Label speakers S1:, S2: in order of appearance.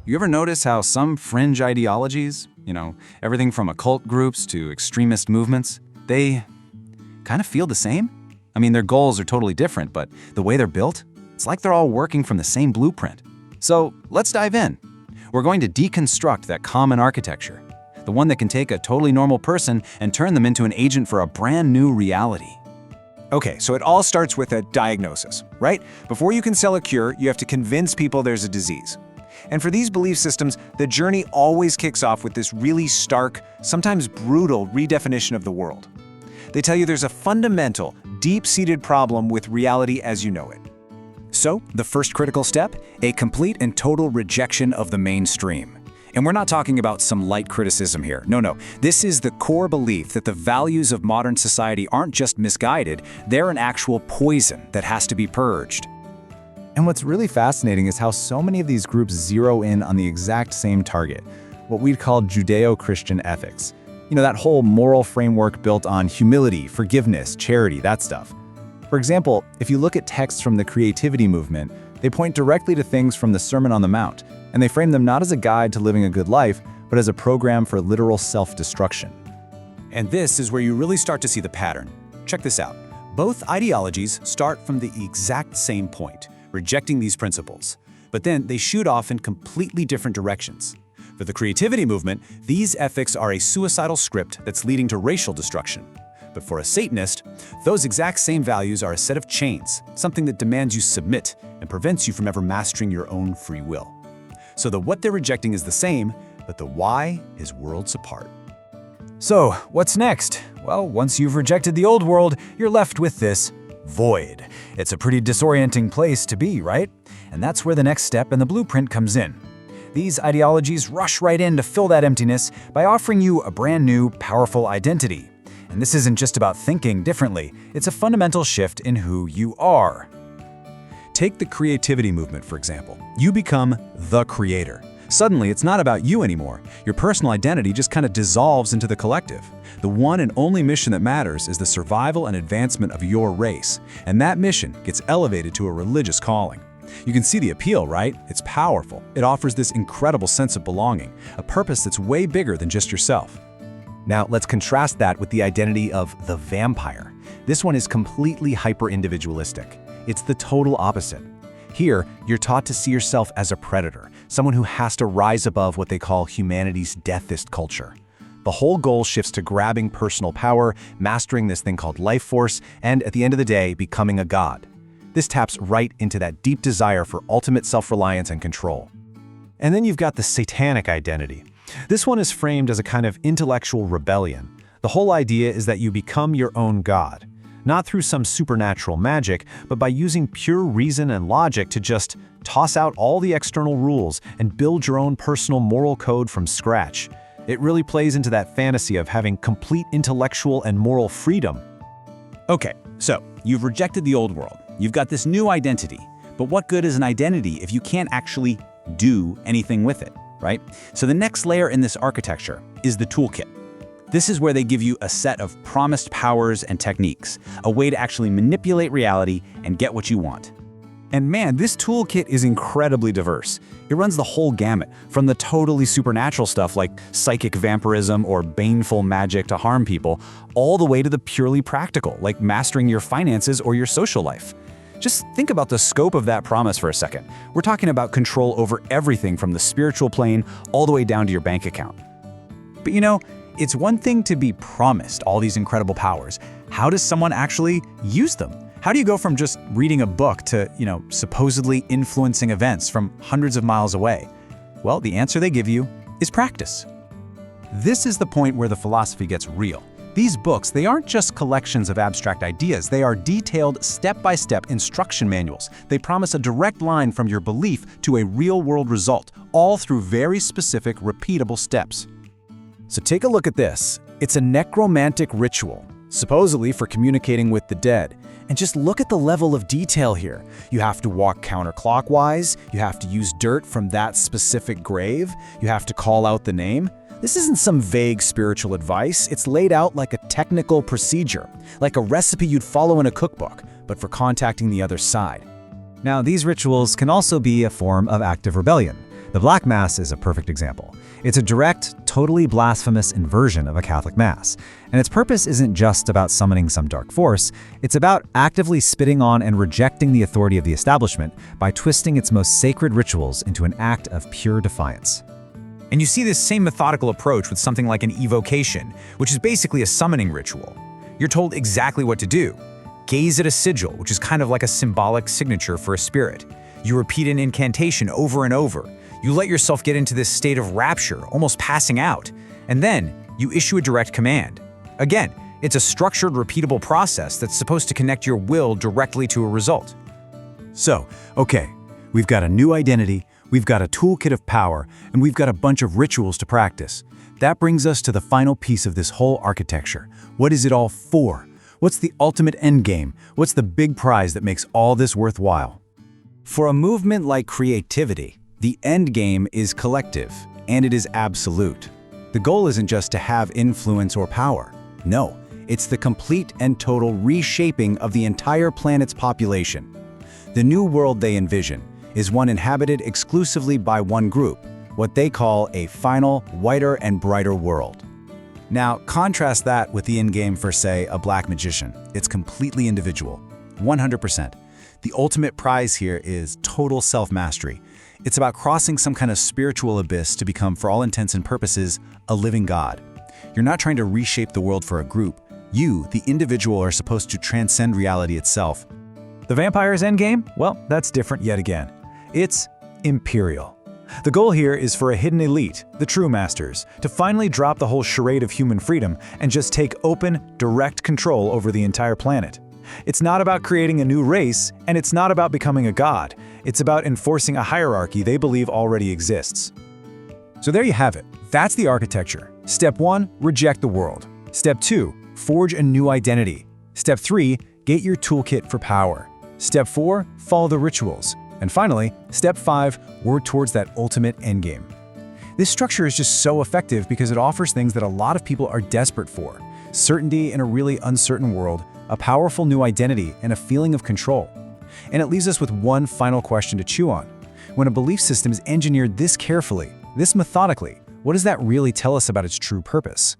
S1: You ever notice how some fringe ideologies, everything from occult groups to extremist movements, they kind of feel the same? I mean, their goals are totally different, but the way they're built, it's like they're all working from the same blueprint. So let's dive in. We're going to deconstruct that common architecture, the one that can take a totally normal person and turn them into an agent for a brand new reality.
S2: Okay, so it all starts with a diagnosis, right? Before you can sell a cure, you have to convince people there's a disease. And for these belief systems, the journey always kicks off with this really stark, sometimes brutal redefinition of the world. They tell you there's a fundamental, deep-seated problem with reality as you know it. So, the first critical step, a complete and total rejection of the mainstream. And we're not talking about some light criticism here. No. This is the core belief that the values of modern society aren't just misguided, they're an actual poison that has to be purged.
S3: And what's really fascinating is how so many of these groups zero in on the exact same target, what we'd call Judeo-Christian ethics. That whole moral framework built on humility, forgiveness, charity, that stuff. For example, if you look at texts from the creativity movement, they point directly to things from the Sermon on the Mount, and they frame them not as a guide to living a good life, but as a program for literal self-destruction.
S2: And this is where you really start to see the pattern. Check this out. Both ideologies start from the exact same point, rejecting these principles. But then they shoot off in completely different directions. For the creativity movement, these ethics are a suicidal script that's leading to racial destruction. But for a Satanist, those exact same values are a set of chains, something that demands you submit and prevents you from ever mastering your own free will. So the what they're rejecting is the same, but the why is worlds apart.
S3: So, what's next? Well, once you've rejected the old world, you're left with this void. It's a pretty disorienting place to be, right? And that's where the next step in the blueprint comes in. These ideologies rush right in to fill that emptiness by offering you a brand new, powerful identity. And this isn't just about thinking differently, it's a fundamental shift in who you are.
S2: Take the creativity movement, for example. You become the creator. Suddenly, it's not about you anymore. Your personal identity just kind of dissolves into the collective. The one and only mission that matters is the survival and advancement of your race. And that mission gets elevated to a religious calling. You can see the appeal, right? It's powerful. It offers this incredible sense of belonging, a purpose that's way bigger than just yourself.
S3: Now, let's contrast that with the identity of the vampire. This one is completely hyper-individualistic. It's the total opposite. Here, you're taught to see yourself as a predator, someone who has to rise above what they call humanity's deathist culture. The whole goal shifts to grabbing personal power, mastering this thing called life force, and at the end of the day, becoming a god. This taps right into that deep desire for ultimate self-reliance and control. And then you've got the satanic identity. This one is framed as a kind of intellectual rebellion. The whole idea is that you become your own god. Not through some supernatural magic, but by using pure reason and logic to just toss out all the external rules and build your own personal moral code from scratch. It really plays into that fantasy of having complete intellectual and moral freedom.
S2: Okay, so you've rejected the old world. You've got this new identity. But what good is an identity if you can't actually do anything with it, right? So the next layer in this architecture is the toolkit. This is where they give you a set of promised powers and techniques, a way to actually manipulate reality and get what you want. And man, this toolkit is incredibly diverse. It runs the whole gamut, from the totally supernatural stuff like psychic vampirism or baneful magic to harm people, all the way to the purely practical, like mastering your finances or your social life. Just think about the scope of that promise for a second. We're talking about control over everything from the spiritual plane all the way down to your bank account. But it's one thing to be promised all these incredible powers. How does someone actually use them? How do you go from just reading a book to, supposedly influencing events from hundreds of miles away? Well, the answer they give you is practice. This is the point where the philosophy gets real. These books, they aren't just collections of abstract ideas. They are detailed, step-by-step instruction manuals. They promise a direct line from your belief to a real-world result, all through very specific, repeatable steps. So take a look at this. It's a necromantic ritual, supposedly for communicating with the dead. And just look at the level of detail here. You have to walk counterclockwise, you have to use dirt from that specific grave, you have to call out the name. This isn't some vague spiritual advice. It's laid out like a technical procedure, like a recipe you'd follow in a cookbook, but for contacting the other side. Now, these rituals can also be a form of active rebellion.
S3: The Black Mass is a perfect example. It's a direct, totally blasphemous inversion of a Catholic Mass, and its purpose isn't just about summoning some dark force, it's about actively spitting on and rejecting the authority of the establishment by twisting its most sacred rituals into an act of pure defiance.
S1: And you see this same methodical approach with something like an evocation, which is basically a summoning ritual. You're told exactly what to do. Gaze at a sigil, which is kind of like a symbolic signature for a spirit. You repeat an incantation over and over. You let yourself get into this state of rapture, almost passing out. And then you issue a direct command. Again, it's a structured, repeatable process that's supposed to connect your will directly to a result.
S3: So, okay, we've got a new identity, we've got a toolkit of power, and we've got a bunch of rituals to practice. That brings us to the final piece of this whole architecture. What is it all for? What's the ultimate end game? What's the big prize that makes all this worthwhile?
S2: For a movement like creativity, the end game is collective, and it is absolute. The goal isn't just to have influence or power. No, it's the complete and total reshaping of the entire planet's population. The new world they envision is one inhabited exclusively by one group, what they call a final, whiter and brighter world.
S1: Now, contrast that with the end game for, say, a black magician. It's completely individual, 100%. The ultimate prize here is total self-mastery. It's about crossing some kind of spiritual abyss to become, for all intents and purposes, a living god. You're not trying to reshape the world for a group. You, the individual, are supposed to transcend reality itself.
S3: The vampire's endgame? Well, that's different yet again. It's imperial. The goal here is for a hidden elite, the true masters, to finally drop the whole charade of human freedom and just take open, direct control over the entire planet. It's not about creating a new race, and it's not about becoming a god. It's about enforcing a hierarchy they believe already exists. So there you have it. That's the architecture. Step 1, reject the world. Step 2, forge a new identity. Step 3, get your toolkit for power. Step 4, follow the rituals. And finally, Step 5, work towards that ultimate endgame. This structure is just so effective because it offers things that a lot of people are desperate for. Certainty in a really uncertain world, a powerful new identity, and a feeling of control. And it leaves us with one final question to chew on. When a belief system is engineered this carefully, this methodically, what does that really tell us about its true purpose?